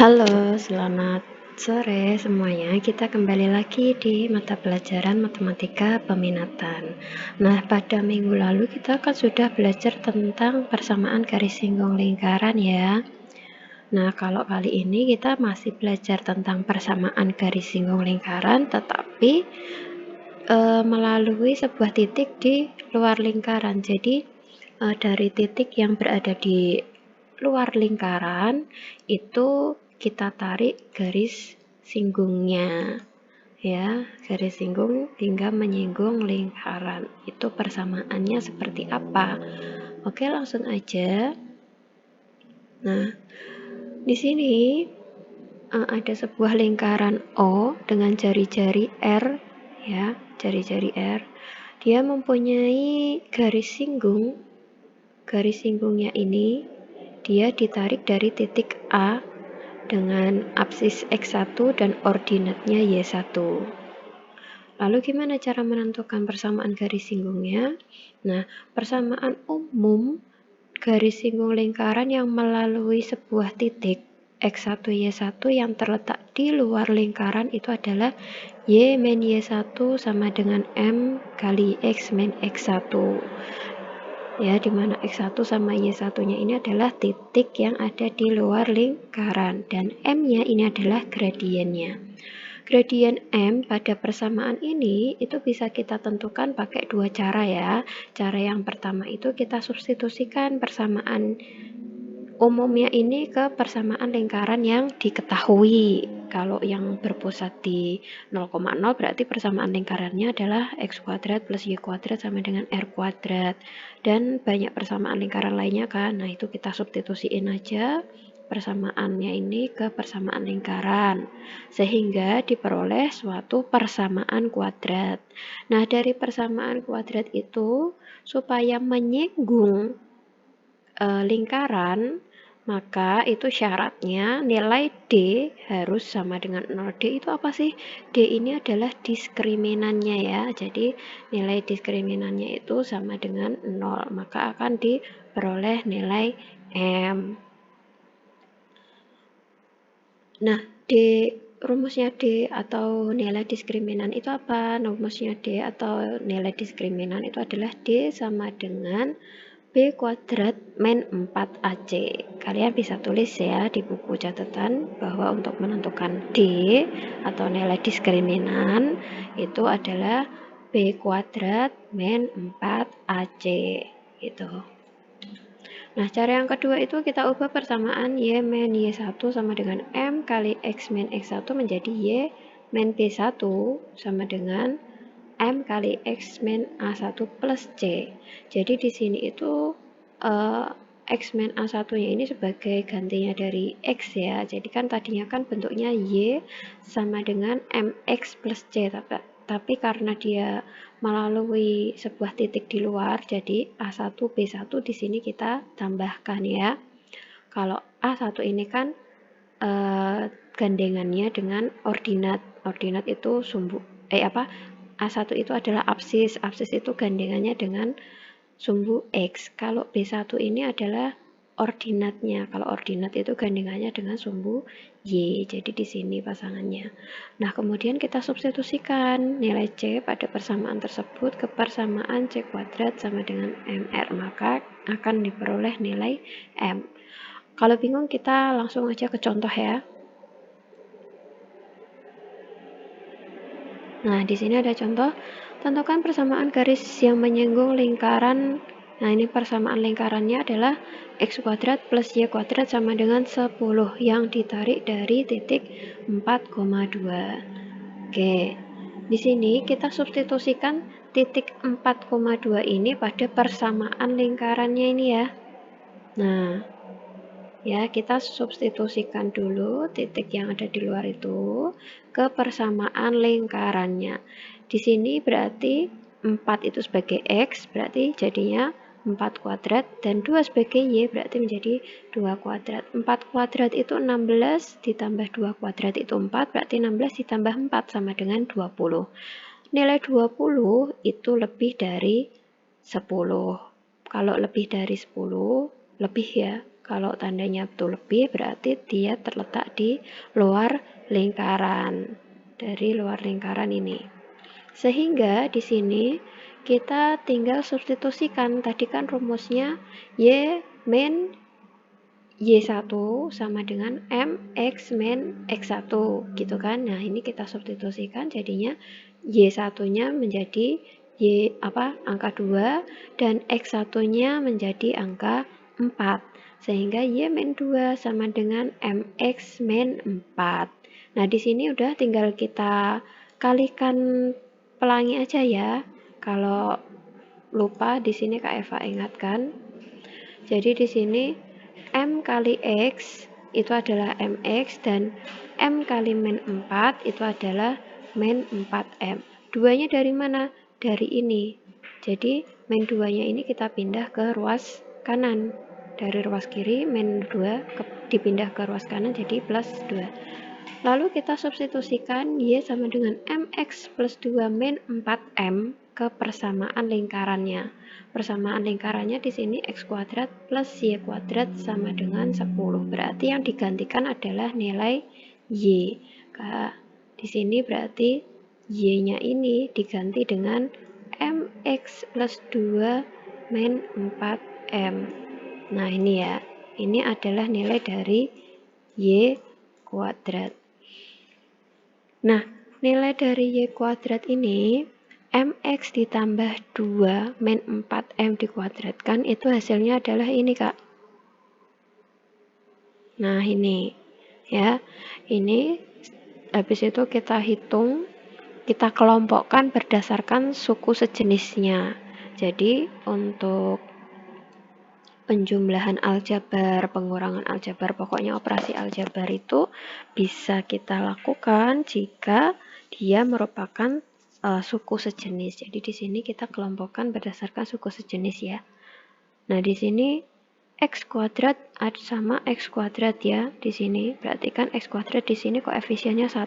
Halo, selamat sore semuanya. Kita kembali lagi di mata pelajaran matematika peminatan. Nah, pada minggu lalu kita kan sudah belajar tentang persamaan garis singgung lingkaran ya. Nah, kalau kali ini kita masih belajar tentang persamaan garis singgung lingkaran, tetapi melalui sebuah titik di luar lingkaran. Jadi, dari titik yang berada di luar lingkaran itu kita tarik garis singgungnya ya, garis singgung hingga menyinggung lingkaran. Itu persamaannya seperti apa? Oke, langsung aja. Nah, di sini ada sebuah lingkaran O dengan jari-jari R ya, jari-jari R. Dia mempunyai garis singgung. Garis singgungnya ini dia ditarik dari titik A dengan apsis X1 dan ordinatnya Y1. Lalu gimana cara menentukan persamaan garis singgungnya? Nah, persamaan umum garis singgung lingkaran yang melalui sebuah titik X1 Y1 yang terletak di luar lingkaran itu adalah Y min Y1 sama dengan M kali X min X1. Ya, dimana X1 sama Y1-nya ini adalah titik yang ada di luar lingkaran dan M-nya ini adalah gradiennya. Gradien M pada persamaan ini itu bisa kita tentukan pakai dua cara ya. Cara yang pertama itu kita substitusikan persamaan umumnya ini ke persamaan lingkaran yang diketahui. Kalau yang berpusat di 0,0 berarti persamaan lingkarannya adalah X kuadrat plus Y kuadrat sama dengan R kuadrat. Dan banyak persamaan lingkaran lainnya kan. Nah, itu kita substitusiin aja persamaannya ini ke persamaan lingkaran sehingga diperoleh suatu persamaan kuadrat. Nah, dari persamaan kuadrat itu supaya menyinggung lingkaran, maka itu syaratnya nilai D harus sama dengan 0. D itu apa sih? D ini adalah diskriminannya ya. Jadi nilai diskriminannya itu sama dengan 0, maka akan diperoleh nilai M. Nah, rumusnya D atau nilai diskriminan itu apa? Rumusnya D atau nilai diskriminan itu adalah D sama dengan B kuadrat min 4AC. Kalian bisa tulis ya di buku catatan bahwa untuk menentukan D atau nilai diskriminan itu adalah B kuadrat min 4AC gitu. Nah, cara yang kedua itu kita ubah persamaan Y min Y1 sama dengan M kali X min X1 menjadi Y min B1 sama dengan M kali X min A1 plus C. Jadi di sini itu X min A1-nya ini sebagai gantinya dari X ya. Jadi kan tadinya kan bentuknya Y sama dengan MX plus C. Tapi karena dia melalui sebuah titik di luar, jadi A1, B1 di sini kita tambahkan ya. Kalau A1 ini kan gandengannya dengan ordinat. Ordinat itu A1 itu adalah apsis. Apsis itu gandengannya dengan sumbu X. Kalau B1 ini adalah ordinatnya. Kalau ordinat itu gandengannya dengan sumbu Y. Jadi di sini pasangannya. Nah, kemudian kita substitusikan nilai C pada persamaan tersebut ke persamaan C kuadrat sama dengan MR. Maka akan diperoleh nilai M. Kalau bingung kita langsung aja ke contoh ya. Nah, di sini ada contoh. Tentukan persamaan garis yang menyinggung lingkaran. Nah, ini persamaan lingkarannya adalah X kuadrat plus Y kuadrat sama dengan 10 yang ditarik dari titik 4,2. Oke, di sini kita substitusikan titik 4,2 ini pada persamaan lingkarannya ini ya. Nah, ya, kita substitusikan dulu titik yang ada di luar itu ke persamaan lingkarannya. Di sini berarti 4 itu sebagai X, berarti jadinya 4 kuadrat, dan 2 sebagai Y, berarti menjadi 2 kuadrat. 4 kuadrat itu 16, ditambah 2 kuadrat itu 4, berarti 16 ditambah 4 sama dengan 20. Nilai 20 itu lebih dari 10. Kalau lebih dari 10, lebih ya, Kalau tandanya itu lebih, berarti dia terletak di luar lingkaran. Dari luar lingkaran ini. Sehingga di sini kita tinggal substitusikan. Tadi kan rumusnya Y min Y1 sama dengan MX min X1 gitu kan. Nah, ini kita substitusikan jadinya Y1-nya menjadi angka 2 dan X1-nya menjadi angka 4. Sehingga Y min 2 sama dengan MX min 4. Nah, di sini udah tinggal kita kalikan pelangi aja ya. Kalau lupa di sini Kak Eva ingatkan. Jadi di sini M kali X itu adalah MX dan M kali min 4 itu adalah min 4M. Duanya dari mana? Dari ini. Jadi min 2-nya ini kita pindah ke ruas kanan. Dari ruas kiri min 2 dipindah ke ruas kanan jadi plus 2. Lalu kita substitusikan Y sama dengan MX plus 2 min 4M ke persamaan lingkarannya. Persamaan lingkarannya di sini X kuadrat plus Y kuadrat sama dengan 10. Berarti yang digantikan adalah nilai Y. Di sini berarti Y-nya ini diganti dengan MX plus 2 min 4M. Nah ini ya, ini adalah nilai dari Y kuadrat. Nah, nilai dari Y kuadrat ini, MX ditambah 2 min 4M dikuadratkan, itu hasilnya adalah ini, Kak. Nah, ini. Ya, ini habis itu kita hitung, kita kelompokkan berdasarkan suku sejenisnya. Jadi, untuk penjumlahan aljabar, pengurangan aljabar, pokoknya operasi aljabar itu bisa kita lakukan jika dia merupakan suku sejenis. Jadi di sini kita kelompokkan berdasarkan suku sejenis ya. Nah, di sini X kuadrat sama X kuadrat ya di sini. Berarti kan X kuadrat di sini koefisiennya 1.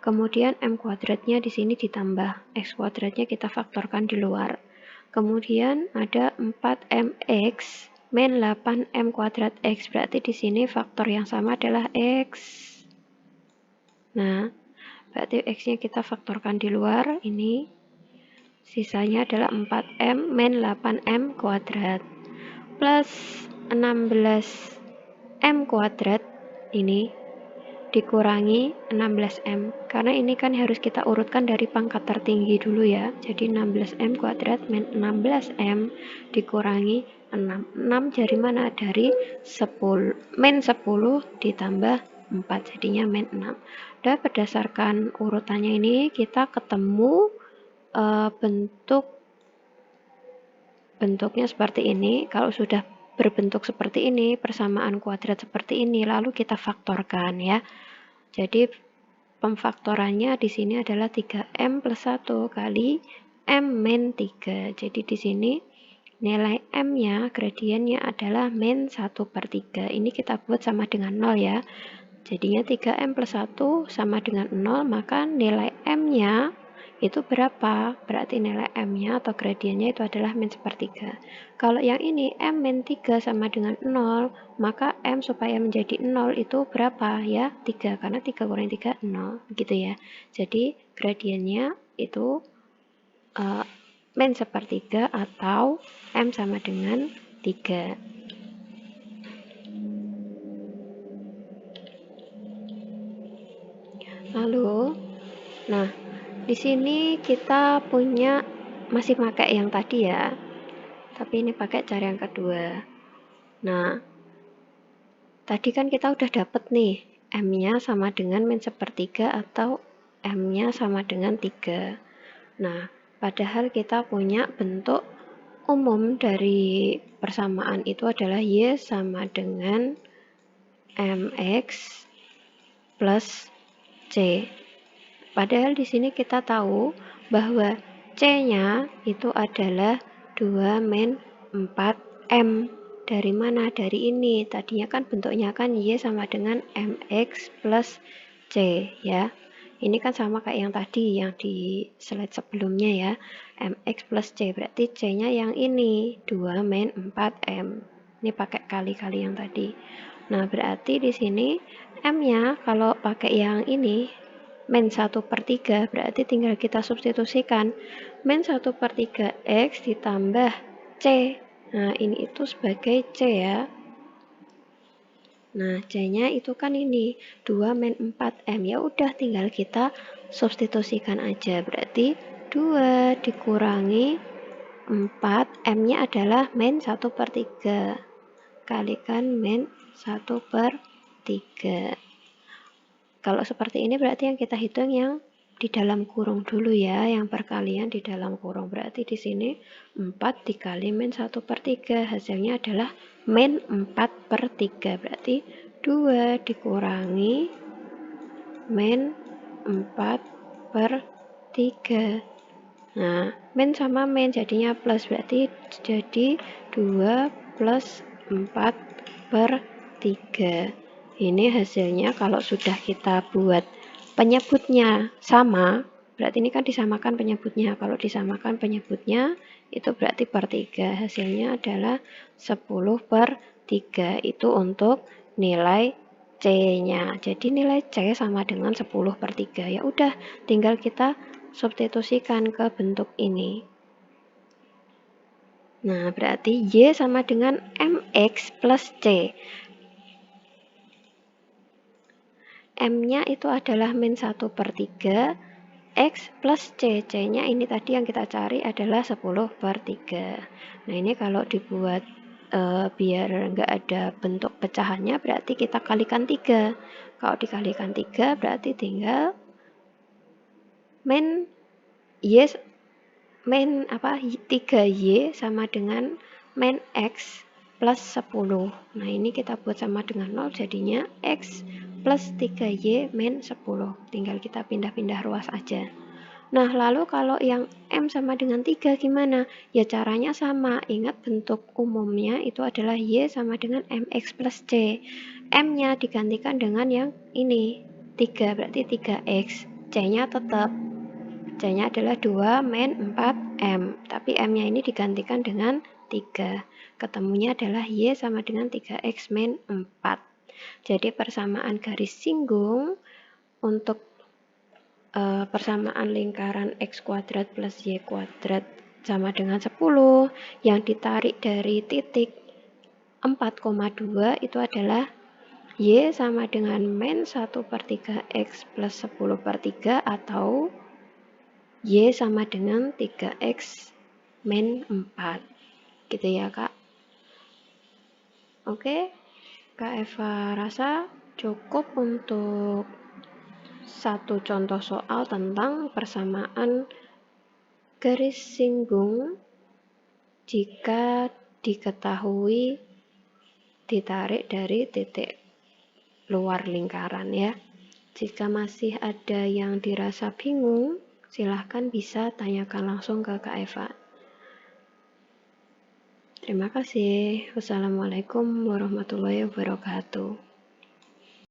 Kemudian M kuadratnya di sini ditambah. X kuadratnya kita faktorkan di luar. Kemudian ada 4mx min 8m kuadrat x. Berarti di sini faktor yang sama adalah x. Nah, berarti x-nya kita faktorkan di luar. Ini sisanya adalah 4m min 8m kuadrat. Plus 16m kuadrat ini dikurangi 16M. Karena ini kan harus kita urutkan dari pangkat tertinggi dulu ya. Jadi 16M kuadrat min 16M dikurangi 6. 6 dari mana? Dari 10. Min 10 ditambah 4. Jadinya min 6. Dan berdasarkan urutannya ini kita ketemu bentuknya seperti ini. Kalau sudah berbentuk seperti ini, persamaan kuadrat seperti ini, lalu kita faktorkan ya. Jadi pemfaktorannya di sini adalah 3M plus 1 kali M min 3. Jadi di sini nilai M-nya, gradiennya adalah min 1/3. Ini kita buat sama dengan 0 ya. Jadinya 3M plus 1 sama dengan 0, maka nilai M-nya itu berapa? Berarti nilai M-nya atau gradiennya itu adalah min 1/3. Kalau yang ini M min 3 sama dengan 0, maka M supaya menjadi 0 itu berapa ya? 3, karena 3 kurang 3, 0. Gitu ya. Jadi gradiennya itu min 1/3 atau M sama dengan 3. Lalu, nah di sini kita punya masih pakai yang tadi ya, tapi ini pakai cara yang kedua. Nah, tadi kan kita udah dapet nih M-nya sama dengan min 1/3 atau M-nya sama dengan 3. Nah, padahal kita punya bentuk umum dari persamaan itu adalah Y sama dengan MX plus C. Padahal di sini kita tahu bahwa C-nya itu adalah 2 min 4M. Dari mana? Dari ini. Tadinya kan bentuknya kan Y sama dengan MX plus C ya. Ini kan sama kayak yang tadi, yang di slide sebelumnya ya. MX plus C. Berarti C-nya yang ini, 2 min 4M. Ini pakai kali-kali yang tadi. Nah, berarti di sini M-nya kalau pakai yang ini, min 1/3, berarti tinggal kita substitusikan. Min 1/3 X ditambah C. Nah, ini itu sebagai C ya. Nah, C-nya itu kan ini 2 min 4M. Ya udah tinggal kita substitusikan aja. Berarti 2 dikurangi 4, M-nya adalah min 1/3. Kalikan min 1/3. Kalau seperti ini berarti yang kita hitung yang di dalam kurung dulu ya, yang perkalian di dalam kurung. Berarti di sini 4 dikali min 1/3, hasilnya adalah min 4/3. Berarti 2 dikurangi min 4/3. Nah, min sama min jadinya plus, berarti jadi 2 plus 4/3. Ini hasilnya kalau sudah kita buat penyebutnya sama, berarti ini kan disamakan penyebutnya. Kalau disamakan penyebutnya, itu berarti per 3. Hasilnya adalah 10/3. Itu untuk nilai C-nya. Jadi nilai C sama dengan 10/3. Ya udah, tinggal kita substitusikan ke bentuk ini. Nah, berarti Y sama dengan MX plus C. M-nya itu adalah min 1/3, X plus C. C-nya ini tadi yang kita cari adalah 10/3. Nah, ini kalau dibuat biar nggak ada bentuk pecahannya, berarti kita kalikan 3. Kalau dikalikan 3, berarti tinggal min Y min 3Y sama dengan min X plus 10. Nah, ini kita buat sama dengan 0, jadinya X plus 3Y min 10. Tinggal kita pindah-pindah ruas aja. Nah, lalu kalau yang M sama dengan 3 gimana? Ya caranya sama. Ingat bentuk umumnya itu adalah Y sama dengan MX plus C. M-nya digantikan dengan yang ini, 3, berarti 3X. C-nya tetap. C-nya adalah 2 min 4M, tapi M-nya ini digantikan dengan 3. Ketemunya adalah Y sama dengan 3X min 4. Jadi persamaan garis singgung untuk persamaan lingkaran X kuadrat plus Y kuadrat sama dengan 10, yang ditarik dari titik 4,2 itu adalah Y sama dengan min 1/3 X plus 10/3 atau Y sama dengan 3X min 4. Gitu ya, Kak. Oke, Kak Eva rasa cukup untuk satu contoh soal tentang persamaan garis singgung jika diketahui ditarik dari titik luar lingkaran ya. Jika masih ada yang dirasa bingung, silahkan bisa tanyakan langsung ke Kak Eva. Terima kasih. Wassalamualaikum warahmatullahi wabarakatuh.